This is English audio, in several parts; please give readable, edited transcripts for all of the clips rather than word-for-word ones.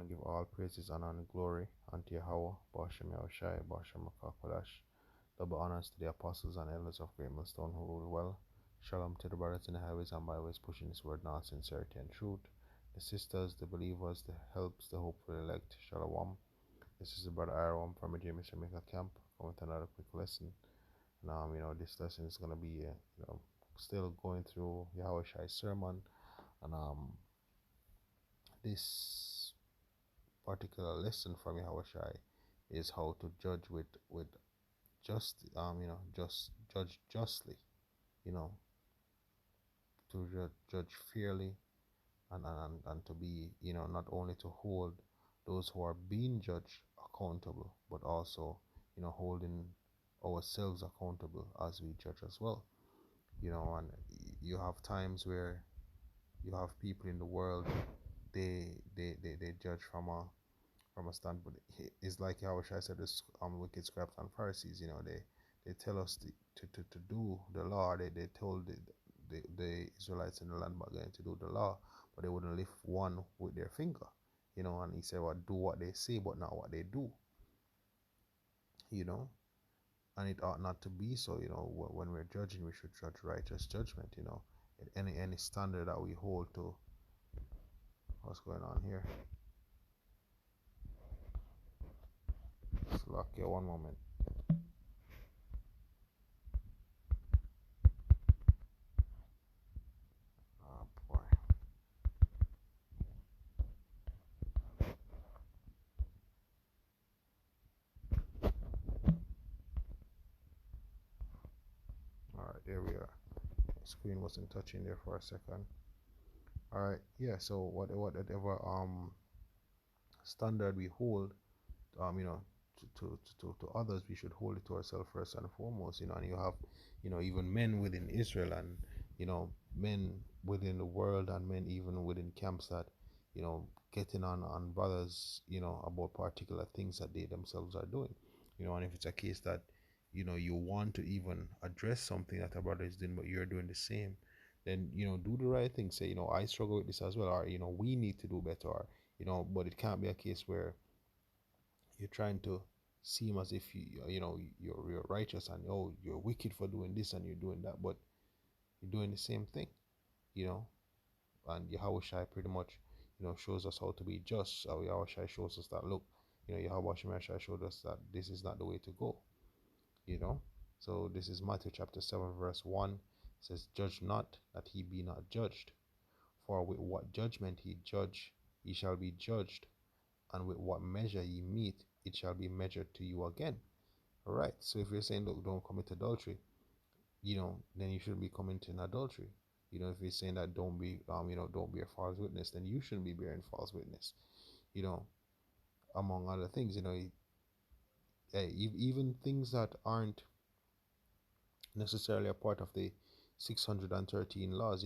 and give all praises, honor, and glory unto Yahweh, Bashem Yahawashi, Bashem Makakalash. Double honors to the apostles and elders of Great Millstone who rule well. Shalom to the brothers in the highways and byways pushing this word now, sincerity and truth. The sisters, the believers, the helps, the hopeful elect. Shalom. This is the brother Aaron from the James Jamaica camp coming with another quick lesson. And this lesson is gonna be still going through Yahawashi's sermon, and this particular lesson from Yahawashi is how to judge with just just judge justly, you know, to judge fairly, and to be, not only to hold those who are being judged accountable, but also, holding ourselves accountable as we judge as well. And you have times where you have people in the world, they judge from a standpoint. It's like Yahushua said, this wicked scribes and Pharisees, they tell us to do the law. They told the Israelites in the land about going to do the law, but they wouldn't lift one with their finger, and he said, well, do what they say, but not what they do, and it ought not to be so. When we're judging, we should judge righteous judgment, any standard that we hold to. What's going on here? Slack here, one moment. Oh boy. Alright, there we are. Screen wasn't touching there for a second. Alright, yeah, so whatever standard we hold, to others, we should hold it to ourselves first and foremost. And you have, even men within Israel, and men within the world, and men even within camps that, getting on brothers, about particular things that they themselves are doing. And if it's a case that, you want to even address something that a brother is doing, but you're doing the same, then, do the right thing. Say, I struggle with this as well, or, we need to do better, or, but it can't be a case where you're trying to seem as if you're righteous, and you're wicked for doing this and you're doing that, but you're doing the same thing, and Yahawashi pretty much shows us how to be just. So Yahawashi shows us that, look, Yahawashi showed us that this is not the way to go. So this is Matthew chapter 7 verse 1. It says, judge not, that he be not judged, for with what judgment he judge, ye shall be judged, and with what measure ye meet, it shall be measured to you again. All right. So if you're saying, look, don't commit adultery, then you shouldn't be committing adultery. If you're saying that don't be a false witness, then you shouldn't be bearing false witness. Among other things, even things that aren't necessarily a part of the 613 laws.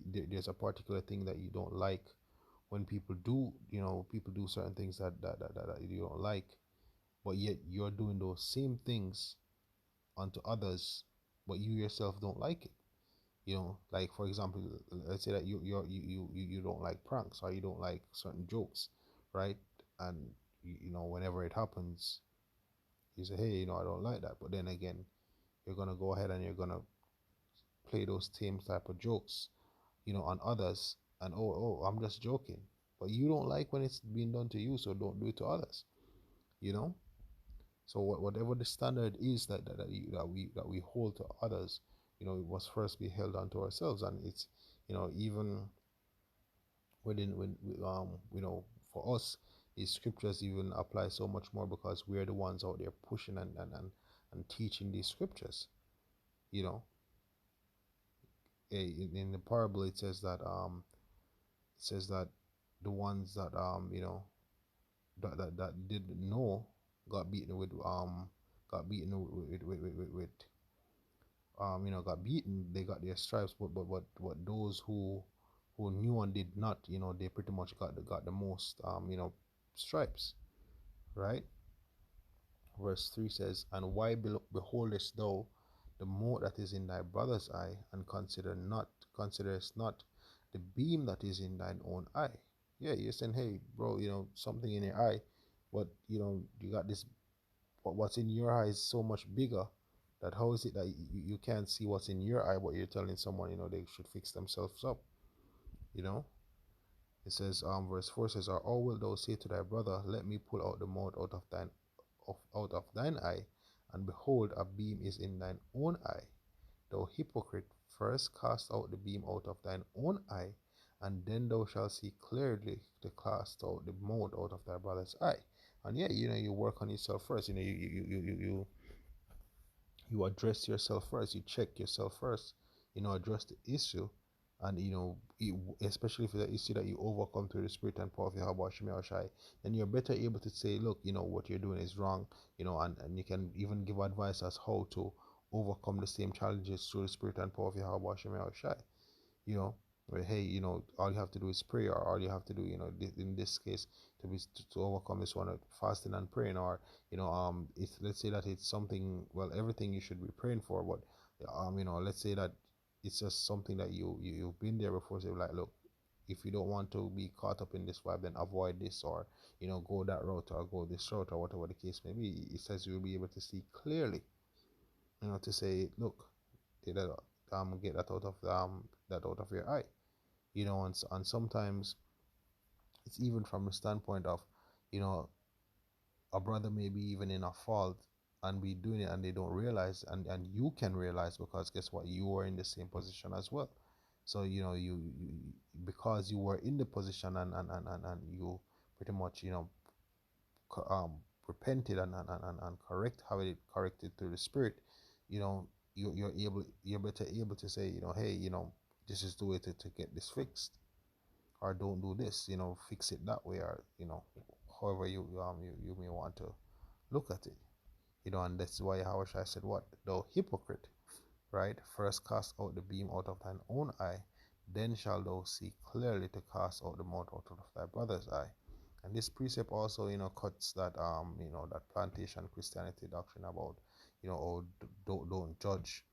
There's a particular thing that you don't like when people do certain things that you don't like, but yet you're doing those same things unto others, but you yourself don't like it. Like, for example, let's say that you don't like pranks, or you don't like certain jokes, right? And whenever it happens, you say, hey, I don't like that. But then again, you're gonna go ahead and you're gonna play those same type of jokes, on others, and I'm just joking. But you don't like when it's being done to you, so don't do it to others. So whatever the standard is that we hold to others, it must first be held unto ourselves. And it's, even for us, these scriptures even apply so much more, because we're the ones out there pushing and teaching these scriptures. In the parable, it says that the ones that that didn't know got beaten with got beaten, they got their stripes, but those who knew and did not, they pretty much got the most stripes, right? Verse 3 says, and why beholdest thou the mote that is in thy brother's eye, and considerest not the beam that is in thine own eye? Yeah, you're saying, hey, bro, something in your eye, but you got this. What's in your eye is so much bigger. That how is it that you can't see what's in your eye, but you're telling someone, they should fix themselves up. You know. It says, verse 4 says, or how wilt thou say to thy brother, let me pull out the mote out of thine eye, and behold, a beam is in thine own eye? Thou hypocrite, first cast out the beam out of thine own eye, and then thou shalt see clearly to cast out the mote out of thy brother's eye. And yeah, you work on yourself first. You address yourself first. You check yourself first. Address the issue, and especially if it's an issue that you overcome through the spirit and power of Yahweh Shai, then you're better able to say, look, what you're doing is wrong. And you can even give advice as how to overcome the same challenges through the spirit and power of Yahweh Shai. you know where, hey, all you have to do is pray, or all you have to do, in this case, to overcome this one, fasting and praying, or if let's say that it's something, well, everything you should be praying for, but let's say that it's just something that you've been there before. So like, look, if you don't want to be caught up in this vibe, then avoid this, or go that route, or go this route, or whatever the case may be. It says you'll be able to see clearly, to say, look, get that, get that out of your eye. And sometimes it's even from the standpoint of, you know a brother may be even in a fault and be doing it, and they don't realize, and you can realize, because guess what, you were in the same position as well. So you because you were in the position, and you pretty much, repented, and corrected through the spirit. you know you're better able to say, hey, this is the way to get this fixed, or don't do this, fix it that way, or however you may want to look at it. And that's why Yahawashi said, what, thou hypocrite, right? First cast out the beam out of thine own eye, then shalt thou see clearly to cast out the mote out of thy brother's eye. And this precept also, cuts that that plantation Christianity doctrine about, oh, don't judge.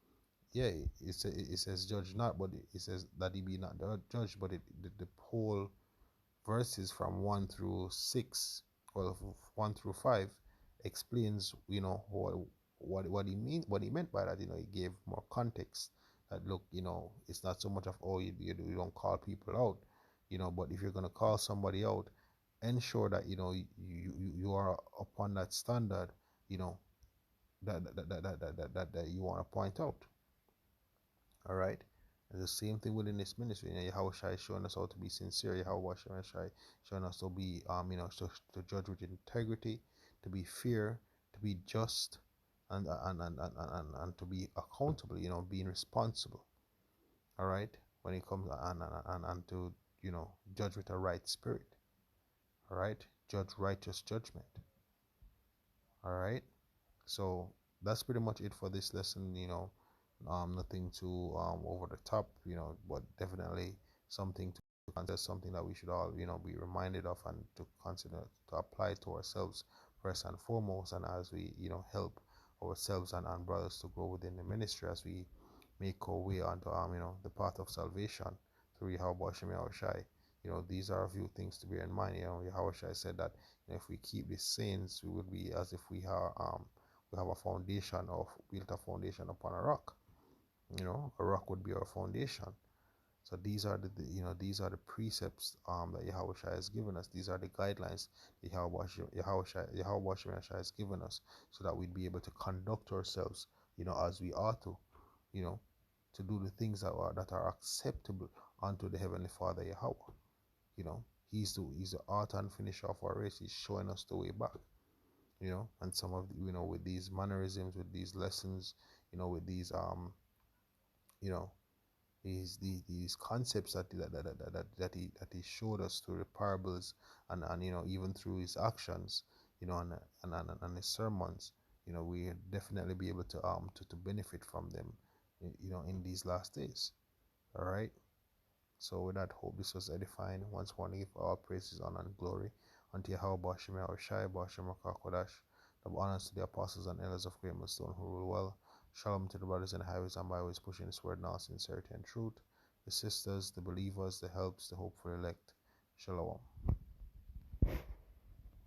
Yeah, it says judge not, but it says that he be not judged, but the whole verses from 1 through 6, well, 1 through 5, explains, what he meant by that. He gave more context, that, look, it's not so much of, oh, you don't call people out, but if you're going to call somebody out, ensure that, you are upon that standard, you know that you want to point out. All right. And the same thing within this ministry. Yahawashi is showing us how to be sincere. Yahawashi is showing us to be, to judge with integrity, to be fair, to be just, and to be accountable. Being responsible. All right. When it comes, and to, judge with a right spirit. All right. Judge righteous judgment. All right. So that's pretty much it for this lesson. Nothing too over the top, but definitely something to consider, something that we should all, be reminded of, and to consider, to apply to ourselves first and foremost, and as we, help ourselves and brothers to grow within the ministry, as we make our way onto, the path of salvation through Yahweh Shem Yahushai. These are a few things to bear in mind. Yahweh Shai said that, if we keep these sayings, we would be as if we have a foundation, of built a foundation upon a rock. A rock would be our foundation. So these are these are the precepts that Yahweh Shai has given us. These are the guidelines that Yahweh Shai has given us, so that we'd be able to conduct ourselves, as we ought to, you know, to do the things that are acceptable unto the Heavenly Father Yahweh. He's the author and finisher of our race. He's showing us the way back. And some of with these mannerisms, with these lessons, with these you know these concepts that he showed us through the parables, and even through his actions, and his sermons. We definitely be able to benefit from them, in these last days. All right. So with that, hope this was edifying. Once more, give all praises, honor, and glory unto Yahweh Bashim Yahushai Bashim Kodash. The honors to the apostles and elders of Great Millstone who rule well. Shalom to the brothers in the highways and byways pushing this word now, sincerity and truth. The sisters, the believers, the helps, the hopeful elect. Shalom.